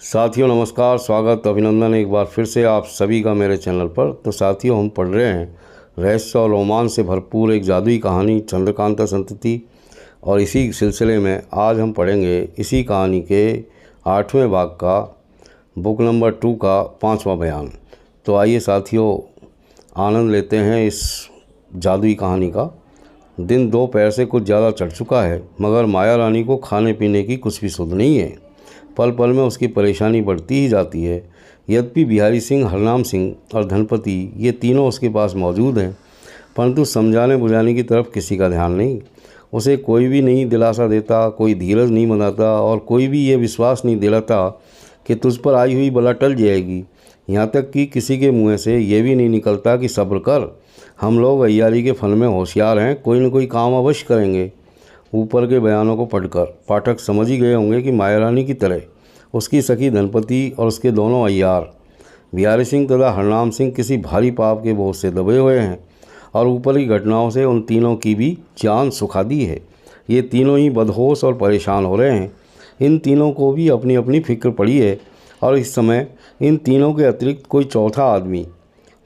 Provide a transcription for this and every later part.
साथियों नमस्कार, स्वागत अभिनंदन एक बार फिर से आप सभी का मेरे चैनल पर। तो साथियों, हम पढ़ रहे हैं रहस्य और रोमांच से भरपूर एक जादुई कहानी चंद्रकांता संतति, और इसी सिलसिले में आज हम पढ़ेंगे इसी कहानी के 8वें भाग का बुक नंबर 2 का 5वां बयान। तो आइए साथियों, आनंद लेते हैं इस जादुई कहानी का। दिन दोपहर से कुछ ज़्यादा चढ़ चुका है, मगर माया रानी को खाने पीने की कुछ भी सुध नहीं है। पल पल में उसकी परेशानी बढ़ती ही जाती है। यद्यपि बिहारी सिंह, हरनाम सिंह और धनपति ये तीनों उसके पास मौजूद हैं, परंतु समझाने बुझाने की तरफ किसी का ध्यान नहीं। उसे कोई भी नहीं दिलासा देता, कोई धीरज नहीं बनाता, और कोई भी ये विश्वास नहीं दिलाता कि तुझ पर आई हुई बला टल जाएगी। यहाँ तक कि किसी के मुँह से ये भी नहीं निकलता कि सब्र कर, हम लोग अय्यारी के फन में होशियार हैं, कोई न कोई काम अवश्य करेंगे। ऊपर के बयानों को पढ़कर पाठक समझ ही गए होंगे कि माया रानी की तरह उसकी सखी धनपति और उसके दोनों अय्यार बिहारी सिंह तथा हरनाम सिंह किसी भारी पाप के बोझ से दबे हुए हैं, और ऊपर की घटनाओं से उन तीनों की भी जान सुखा दी है। ये तीनों ही बदहोश और परेशान हो रहे हैं। इन तीनों को भी अपनी अपनी फिक्र पड़ी है, और इस समय इन तीनों के अतिरिक्त कोई चौथा आदमी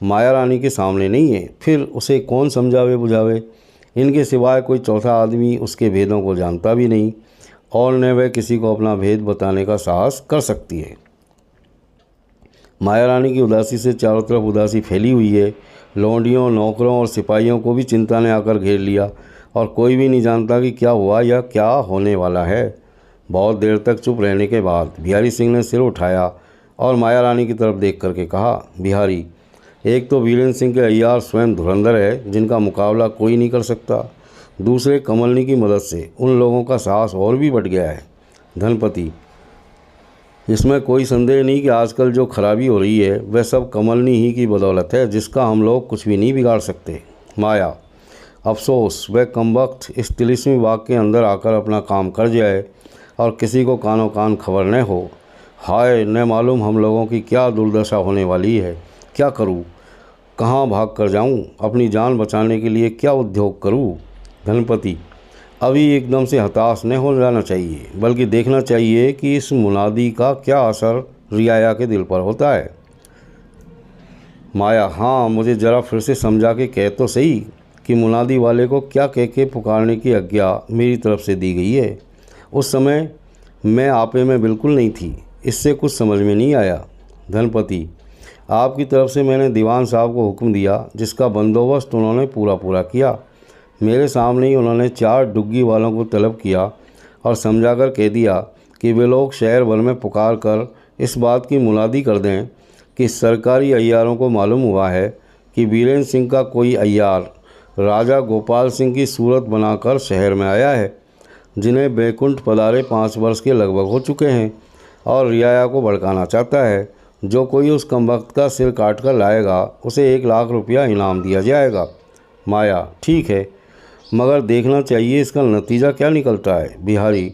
माया रानी के सामने नहीं है। फिर उसे कौन समझावे बुझावे? इनके सिवाय कोई चौथा आदमी उसके भेदों को जानता भी नहीं, और न वह किसी को अपना भेद बताने का साहस कर सकती है। माया रानी की उदासी से चारों तरफ उदासी फैली हुई है। लौंडियों, नौकरों और सिपाहियों को भी चिंता ने आकर घेर लिया, और कोई भी नहीं जानता कि क्या हुआ या क्या होने वाला है। बहुत देर तक चुप रहने के बाद बिहारी सिंह ने सिर उठाया और माया रानी की तरफ देख करके कहा, बिहारी, एक तो वीरेंद्र सिंह के अय्यार स्वयं धुरंधर है, जिनका मुकाबला कोई नहीं कर सकता। दूसरे, कमलनी की मदद से उन लोगों का साहस और भी बढ़ गया है। धनपति, इसमें कोई संदेह नहीं कि आजकल जो खराबी हो रही है वह सब कमलनी ही की बदौलत है, जिसका हम लोग कुछ भी नहीं बिगाड़ सकते। माया, अफसोस वह कमबख्त इस तिलिस्मी बाग के अंदर आकर अपना काम कर जाए और किसी को कानो कान खबर न हो। हाय, न मालूम हम लोगों की क्या दुर्दशा होने वाली है। क्या करूं? कहाँ भाग कर जाऊं? अपनी जान बचाने के लिए क्या उद्योग करूं? धनपति, अभी एकदम से हताश न हो जाना चाहिए, बल्कि देखना चाहिए कि इस मुनादी का क्या असर रियाया के दिल पर होता है। माया, हाँ, मुझे ज़रा फिर से समझा के कह तो सही कि मुनादी वाले को क्या कह के पुकारने की आज्ञा मेरी तरफ से दी गई है। उस समय मैं आपे में बिल्कुल नहीं थी, इससे कुछ समझ में नहीं आया। धनपति, आपकी तरफ से मैंने दीवान साहब को हुक्म दिया, जिसका बंदोबस्त उन्होंने पूरा किया। मेरे सामने ही उन्होंने 4 डुग्गी वालों को तलब किया और समझाकर कह दिया कि वे लोग शहर भर में पुकार कर इस बात की मुनादी कर दें कि सरकारी अय्यारों को मालूम हुआ है कि वीरेंद्र सिंह का कोई अय्यार राजा गोपाल सिंह की सूरत बनाकर शहर में आया है, जिन्हें बैकुंठ पधारे 5 वर्ष के लगभग हो चुके हैं, और रियाया को भड़काना चाहता है। जो कोई उस कमबख्त का सिर काट कर लाएगा उसे 1 लाख रुपया इनाम दिया जाएगा। माया, ठीक है, मगर देखना चाहिए इसका नतीजा क्या निकलता है। बिहारी,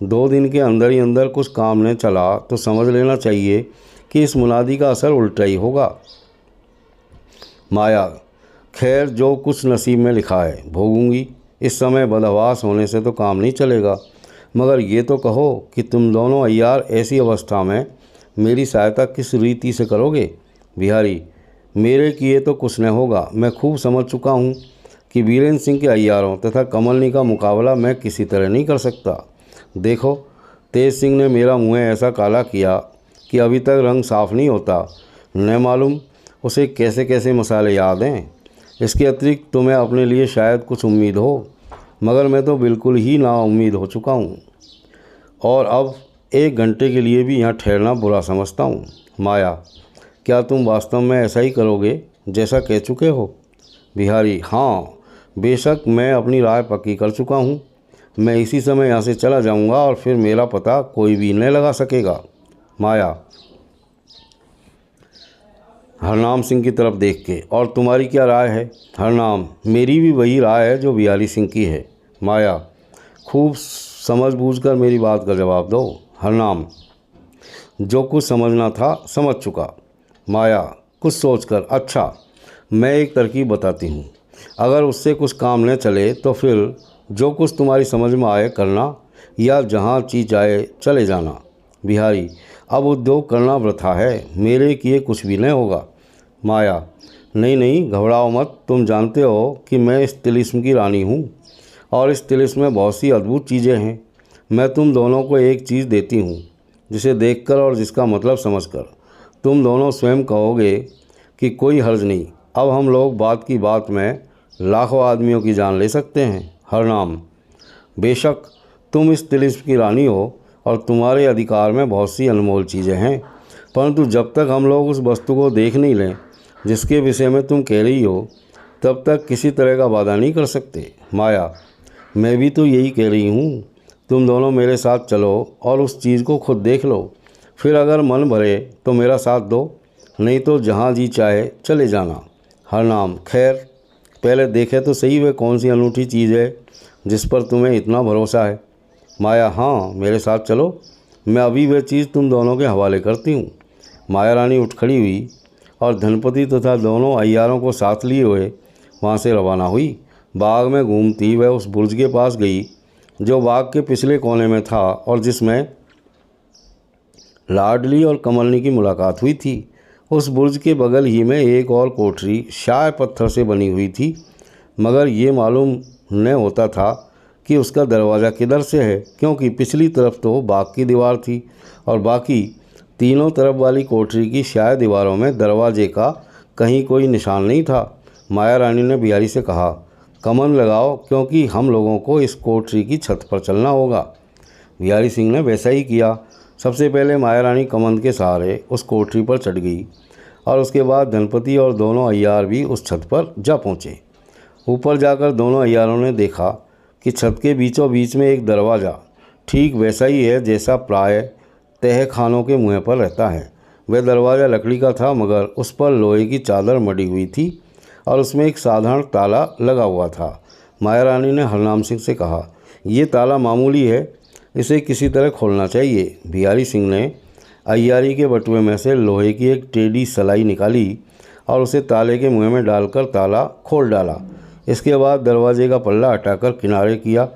2 दिन के अंदर ही अंदर कुछ काम न चला तो समझ लेना चाहिए कि इस मुनादी का असर उल्टा ही होगा। माया, खैर, जो कुछ नसीब में लिखा है भोगूंगी। इस समय बदहवास होने से तो काम नहीं चलेगा, मगर ये तो कहो कि तुम दोनों अय्यार ऐसी अवस्था में मेरी सहायता किस रीति से करोगे। बिहारी, मेरे किए तो कुछ न होगा। मैं खूब समझ चुका हूँ कि वीरेंद्र सिंह के अय्यारों तथा कमलनी का मुकाबला मैं किसी तरह नहीं कर सकता। देखो, तेज सिंह ने मेरा मुँह ऐसा काला किया कि अभी तक रंग साफ नहीं होता। न मालूम उसे कैसे कैसे मसाले याद हैं। इसके अतिरिक्त तुम्हें अपने लिए शायद कुछ उम्मीद हो, मगर मैं तो बिल्कुल ही नाउम्मीद हो चुका हूँ, और अब 1 घंटे के लिए भी यहाँ ठहरना बुरा समझता हूँ। माया, क्या तुम वास्तव में ऐसा ही करोगे जैसा कह चुके हो? बिहारी, हाँ, बेशक मैं अपनी राय पक्की कर चुका हूँ। मैं इसी समय यहाँ से चला जाऊँगा, और फिर मेरा पता कोई भी नहीं लगा सकेगा। माया, हरनाम सिंह की तरफ देख के, और तुम्हारी क्या राय है? हरनाम, मेरी भी वही राय है जो बिहारी सिंह की है। माया, खूब समझ बूझ कर मेरी बात का जवाब दो। हरनाम, जो कुछ समझना था समझ चुका। माया, कुछ सोचकर, अच्छा, मैं एक तरकीब बताती हूँ। अगर उससे कुछ काम न चले तो फिर जो कुछ तुम्हारी समझ में आए करना, या जहाँ चीज आए चले जाना। बिहारी, अब उद्योग करना वृथा है, मेरे किए कुछ भी नहीं होगा। माया, नहीं नहीं घबराओ मत, तुम जानते हो कि मैं इस तिलिस्म की रानी हूँ और इस तिलिस्म में बहुत सी अद्भुत चीज़ें हैं। मैं तुम दोनों को एक चीज़ देती हूँ जिसे देखकर और जिसका मतलब समझकर तुम दोनों स्वयं कहोगे कि कोई हर्ज नहीं। अब हम लोग बात की बात में लाखों आदमियों की जान ले सकते हैं। हरनाम, बेशक तुम इस तिलिस्म की रानी हो और तुम्हारे अधिकार में बहुत सी अनमोल चीज़ें हैं, परंतु जब तक हम लोग उस वस्तु को देख नहीं लें जिसके विषय में तुम कह रही हो, तब तक किसी तरह का वादा नहीं कर सकते। माया, मैं भी तो यही कह रही हूँ, तुम दोनों मेरे साथ चलो और उस चीज़ को खुद देख लो, फिर अगर मन भरे तो मेरा साथ दो, नहीं तो जहाँ जी चाहे चले जाना। हरनाम, खैर पहले देखे तो सही वे कौन सी अनूठी चीज़ है जिस पर तुम्हें इतना भरोसा है। माया, हाँ मेरे साथ चलो, मैं अभी वह चीज़ तुम दोनों के हवाले करती हूँ। माया रानी उठ खड़ी हुई और धनपति तथा दोनों अय्यारों को साथ लिए हुए वहाँ से रवाना हुई। बाग में घूमती वह उस बुर्ज के पास गई जो बाग के पिछले कोने में था और जिसमें लाडली और कमलनी की मुलाकात हुई थी। उस बुर्ज के बगल ही में एक और कोठरी शाय पत्थर से बनी हुई थी, मगर ये मालूम न होता था कि उसका दरवाज़ा किधर से है, क्योंकि पिछली तरफ तो बाग की दीवार थी और बाकी तीनों तरफ वाली कोठरी की शाय दीवारों में दरवाजे का कहीं कोई निशान नहीं था। माया रानी ने बिहारी से कहा, कमन लगाओ क्योंकि हम लोगों को इस कोठरी की छत पर चलना होगा। बिहारी सिंह ने वैसा ही किया। सबसे पहले माया रानी कमंद के सहारे उस कोठरी पर चढ़ गई और उसके बाद धनपति और दोनों अय्यार भी उस छत पर जा पहुँचे। ऊपर जाकर दोनों अय्यारों ने देखा कि छत के बीचों बीच में एक दरवाज़ा ठीक वैसा ही है जैसा प्राय तह खानों के मुँह पर रहता है। वह दरवाज़ा लकड़ी का था, मगर उस पर लोहे की चादर मड़ी हुई थी और उसमें एक साधारण ताला लगा हुआ था। माया रानी ने हरनाम सिंह से कहा, ये ताला मामूली है, इसे किसी तरह खोलना चाहिए। बिहारी सिंह ने अय्यारी के बटुए में से लोहे की एक टेढ़ी सलाई निकाली और उसे ताले के मुँह में डालकर ताला खोल डाला। इसके बाद दरवाजे का पल्ला हटाकर किनारे किया।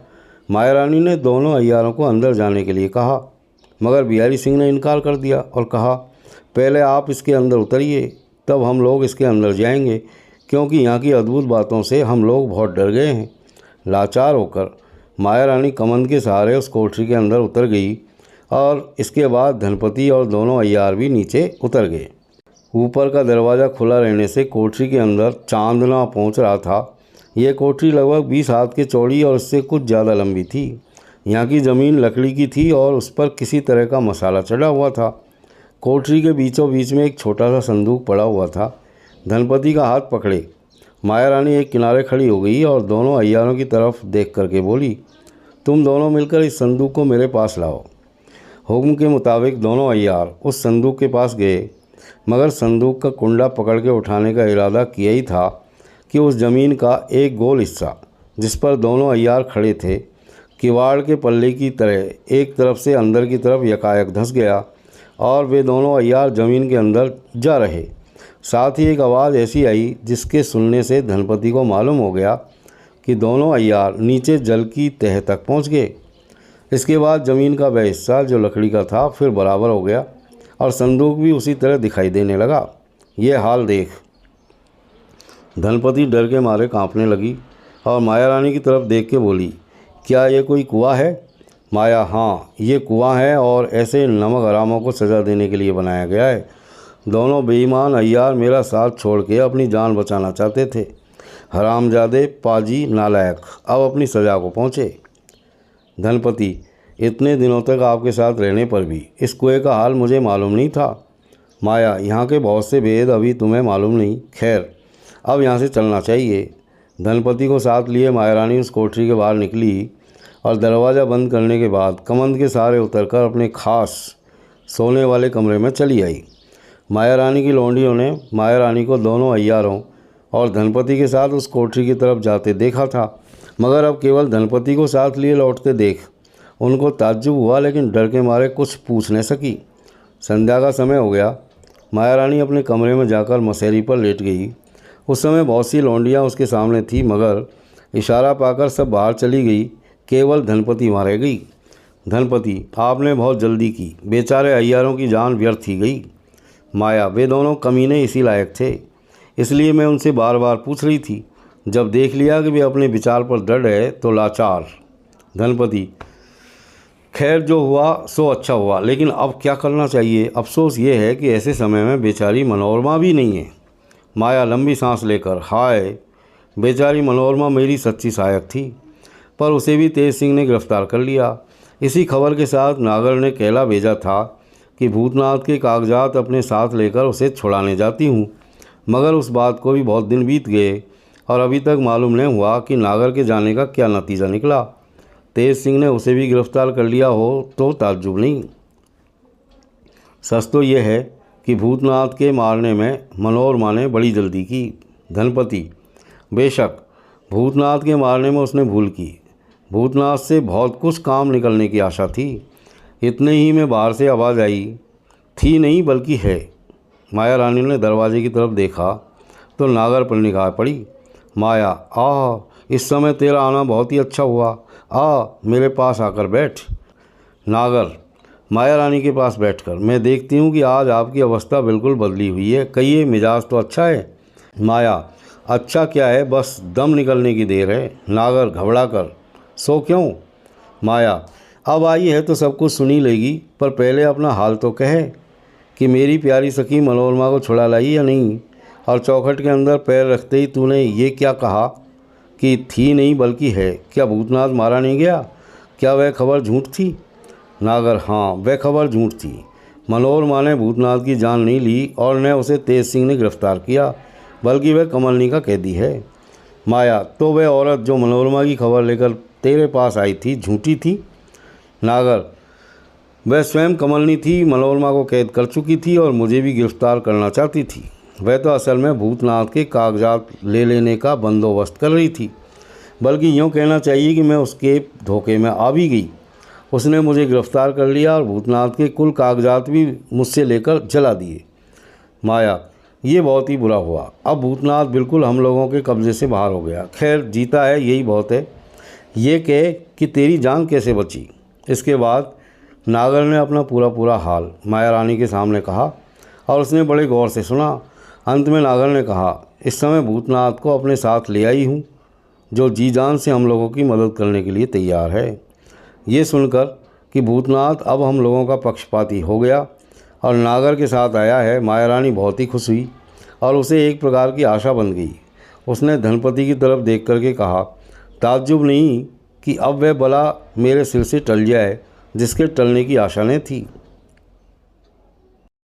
माया रानी ने दोनों अय्यारों को अंदर जाने के लिए कहा, मगर बिहारी सिंह ने इनकार कर दिया और कहा, पहले आप इसके अंदर उतरिए, तब हम लोग इसके अंदर जाएंगे, क्योंकि यहाँ की अद्भुत बातों से हम लोग बहुत डर गए हैं। लाचार होकर माया रानी कमंद के सहारे उस कोठरी के अंदर उतर गई और इसके बाद धनपति और दोनों अय्यार भी नीचे उतर गए। ऊपर का दरवाज़ा खुला रहने से कोठरी के अंदर चांदना पहुँच रहा था। यह कोठरी लगभग 20 हाथ के चौड़ी और इससे कुछ ज़्यादा लंबी थी। यहाँ की ज़मीन लकड़ी की थी और उस पर किसी तरह का मसाला चढ़ा हुआ था। कोठरी के बीचों बीच में एक छोटा सा संदूक पड़ा हुआ था। धनपति का हाथ पकड़े माया रानी एक किनारे खड़ी हो गई और दोनों अय्यारों की तरफ देख करके बोली, तुम दोनों मिलकर इस संदूक को मेरे पास लाओ। हुक्म के मुताबिक दोनों अय्यार उस संदूक के पास गए, मगर संदूक का कुंडा पकड़ के उठाने का इरादा किया ही था कि उस ज़मीन का एक गोल हिस्सा जिस पर दोनों अय्यार खड़े थे किवाड़ के पल्ले की तरह एक तरफ से अंदर की तरफ यकायक धंस गया और वे दोनों अय्यार ज़मीन के अंदर जा रहे। साथ ही एक आवाज़ ऐसी आई जिसके सुनने से धनपति को मालूम हो गया कि दोनों अय्यार नीचे जल की तह तक पहुंच गए। इसके बाद ज़मीन का वह हिस्सा जो लकड़ी का था फिर बराबर हो गया और संदूक भी उसी तरह दिखाई देने लगा। ये हाल देख धनपति डर के मारे कांपने लगी और माया रानी की तरफ देख के बोली, क्या ये कोई कुआं है? माया, हाँ ये कुआं है और ऐसे नमक हरामों को सज़ा देने के लिए बनाया गया है। दोनों बेईमान अय्यार मेरा साथ छोड़ के अपनी जान बचाना चाहते थे। हरामजादे, पाजी, नालायक अब अपनी सज़ा को पहुँचे। धनपति, इतने दिनों तक आपके साथ रहने पर भी इस कुएं का हाल मुझे मालूम नहीं था। माया, यहाँ के बहुत से भेद अभी तुम्हें मालूम नहीं। खैर अब यहाँ से चलना चाहिए। धनपति को साथ लिए माया रानी उस कोठरी के बाहर निकली और दरवाज़ा बंद करने के बाद कमंद के सहारे उतरकर अपने खास सोने वाले कमरे में चली आई। माया रानी की लौंडियों ने माया रानी को दोनों अय्यारों और धनपति के साथ उस कोठरी की तरफ जाते देखा था, मगर अब केवल धनपति को साथ लिए लौटते देख उनको ताज्जुब हुआ, लेकिन डर के मारे कुछ पूछ न सकी। संध्या का समय हो गया। माया रानी अपने कमरे में जाकर मसहरी पर लेट गई। उस समय बहुत सी लौंडियाँ उसके सामने थी, मगर इशारा पाकर सब बाहर चली गई, केवल धनपति वहाँ रह गई। धनपति, आपने बहुत जल्दी की, बेचारे अय्यारों की जान व्यर्थ ही गई। माया, वे दोनों कमीने इसी लायक थे, इसलिए मैं उनसे बार बार पूछ रही थी। जब देख लिया कि वे अपने विचार पर दृढ़ है तो लाचार। धनपति, खैर जो हुआ सो अच्छा हुआ, लेकिन अब क्या करना चाहिए? अफसोस ये है कि ऐसे समय में बेचारी मनोरमा भी नहीं है। माया लंबी सांस लेकर, हाय, बेचारी मनोरमा मेरी सच्ची सहायक थी, पर उसे भी तेज सिंह ने गिरफ्तार कर लिया। इसी खबर के साथ नागर ने कहला भेजा था कि भूतनाथ के कागजात अपने साथ लेकर उसे छुड़ाने जाती हूँ, मगर उस बात को भी बहुत दिन बीत गए और अभी तक मालूम नहीं हुआ कि नागर के जाने का क्या नतीजा निकला। तेज सिंह ने उसे भी गिरफ्तार कर लिया हो तो ताज्जुब नहीं। सच तो यह है कि भूतनाथ के मारने में मनोरमा ने बड़ी जल्दी की। धनपति, बेशक भूतनाथ के मारने में उसने भूल की। भूतनाथ से बहुत कुछ काम निकलने की आशा थी। इतने ही में बाहर से आवाज़ आई, थी नहीं बल्कि है। माया रानी ने दरवाजे की तरफ देखा तो नागर पर निगाह पड़ी। माया, इस समय तेरा आना बहुत ही अच्छा हुआ। मेरे पास आकर बैठ। नागर माया रानी के पास बैठकर, मैं देखती हूँ कि आज आपकी अवस्था बिल्कुल बदली हुई है, कहिए मिजाज तो अच्छा है। माया, अच्छा क्या है, बस दम निकलने की देर है। नागर घबरा कर, सो क्यों? माया, अब आई है तो सब कुछ सुनी लेगी, पर पहले अपना हाल तो कहे कि मेरी प्यारी सखी मनोरमा को छुड़ा लाई या नहीं। और चौखट के अंदर पैर रखते ही तूने ये क्या कहा कि थी नहीं बल्कि है? क्या भूतनाथ मारा नहीं गया? क्या वह खबर झूठ थी? नागर, हाँ, वह खबर झूठ थी। मनोरमा ने भूतनाथ की जान नहीं ली और न उसे तेज सिंह ने गिरफ्तार किया, बल्कि वह कमलनी का कैदी है। माया, तो वह औरत जो मनोरमा की खबर लेकर तेरे पास आई थी झूठी थी? नागर, वह स्वयं कमलनी थी, मनोरमा को कैद कर चुकी थी और मुझे भी गिरफ्तार करना चाहती थी। वह तो असल में भूतनाथ के कागजात ले लेने का बंदोबस्त कर रही थी, बल्कि यूँ कहना चाहिए कि मैं उसके धोखे में आ भी गई। उसने मुझे गिरफ्तार कर लिया और भूतनाथ के कुल कागजात भी मुझसे लेकर जला दिए। माया, ये बहुत ही बुरा हुआ। अब भूतनाथ बिल्कुल हम लोगों के कब्ज़े से बाहर हो गया। खैर, जीता है यही बहुत है। ये कह कि तेरी जान कैसे बची? इसके बाद नागर ने अपना पूरा हाल माया रानी के सामने कहा और उसने बड़े गौर से सुना। अंत में नागर ने कहा, इस समय भूतनाथ को अपने साथ ले आई हूँ, जो जी जान से हम लोगों की मदद करने के लिए तैयार है। ये सुनकर कि भूतनाथ अब हम लोगों का पक्षपाती हो गया और नागर के साथ आया है, माया रानी बहुत ही खुश हुई और उसे एक प्रकार की आशा बन गई। उसने धनपति की तरफ देख करके कहा, ताज्जुब नहीं कि अब वह बला मेरे सिर से टल जाए जिसके टलने की आशा ने थी।